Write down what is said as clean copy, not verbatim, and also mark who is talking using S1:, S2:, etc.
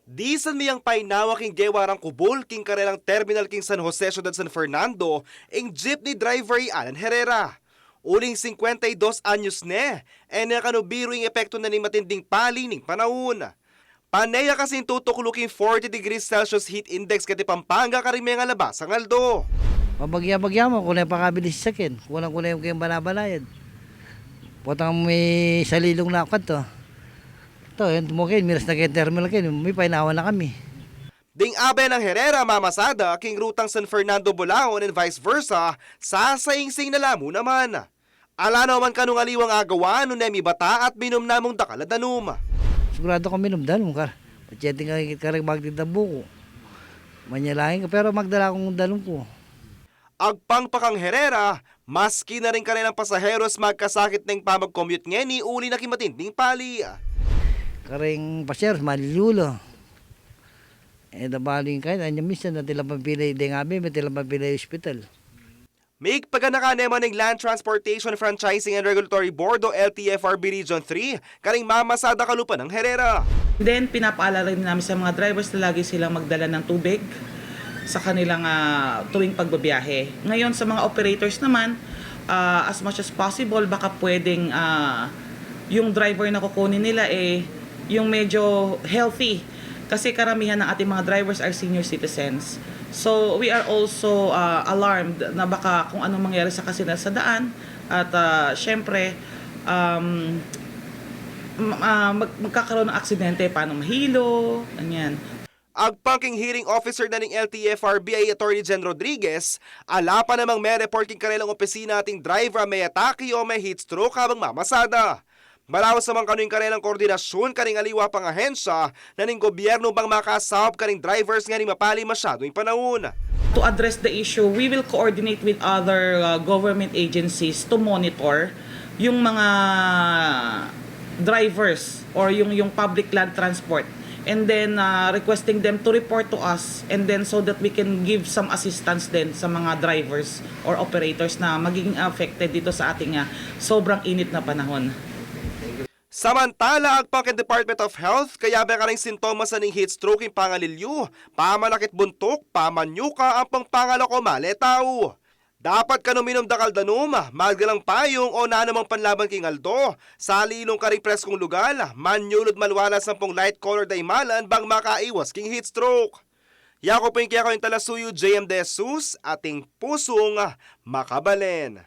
S1: Disan miyang painawa king gewarang kubol king karelang terminal king San Jose Ciudad San Fernando ing jeepney driver Alan Herrera. Uling 52 anyos ne, nakano ing epekto na ning matinding pali ning panahon. Paneya kasing tutukluking 40 degrees Celsius heat index kati Pampanga karimay nga labas ang aldo.
S2: Pabagya-bagya mo, kung na pakabilis sa akin, kulang-kulang yung banabalayad. Potang may salilong na ako to. Ito, yun tumukin, miras na kayo terminal kayo, may painawa na kami.
S1: Ding abe ng Herrera mamasada king rutang San Fernando Bulaon and vice versa, sasaing-sing na lamo naman. Ala naman kanong aliwang agawa no nemi bata at minom namong dakaladanum.
S2: Sigurado kami numdalong ka. Pacheting ka rin magdidabo ko. Manyalahin ka, pero magdala akong dalong ko.
S1: Agpangpakang Herrera, maski na rin kanilang pasaheros magkasakit ng pamag-commute ngeni uli na kimatinding pali.
S2: Karing pasyeros, malilulo. Nabaling kayo, anya minsan na tila pampilay din kami, may tila pampilay hospital.
S1: May paganakanema ng Land Transportation Franchising and Regulatory Board o LTFRB Region 3, karing mamasada kalupa ng Herrera.
S3: Then, pinapaalala rin namin sa mga drivers na lagi silang magdala ng tubig sa kanilang tuwing pagbabiyahe. Ngayon, sa mga operators naman, as much as possible, baka pwedeng yung driver na kukunin nila yung medyo healthy. Kasi karamihan ng ating mga drivers are senior citizens. So, we are also alarmed na baka kung anong mangyari sa kanila sa daan. At syempre, magkakaroon ng aksidente, paano mahilo, ganyan.
S1: Agpangking hearing officer na ng LTFRB ay Attorney Jen Rodriguez, ala pa namang may report king kanilang opisina ating driver may atake o may heat stroke habang mamasada. Malawas naman kanuing kanilang koordinasyon karing aliwa pang ahensya na ning gobyerno bang makasahop karing drivers nga ni mapali masyado yung panahon.
S3: To address the issue, we will coordinate with other government agencies to monitor yung mga drivers or yung public land transport, and then requesting them to report to us, and then so that we can give some assistance din sa mga drivers or operators na magiging affected dito sa ating sobrang init na panahon.
S1: Samantala, agpangking Department of Health, kaya ba ka rin sintomas na ng heat stroke yung pangalilyo, pamanakit buntok, pamanyuka ang pangpangalako maletaw. Dapat ka numinom da kaldanum, magdalang payong o nanamang panlaban king aldo, sa lilong ka rin preskong lugal, manyulod malwalas ng pong light color daimalan bang makaiwas king heat stroke. Yako po yung kaya ko yung talasuyo, JM De Jesus, ating pusong makabalen.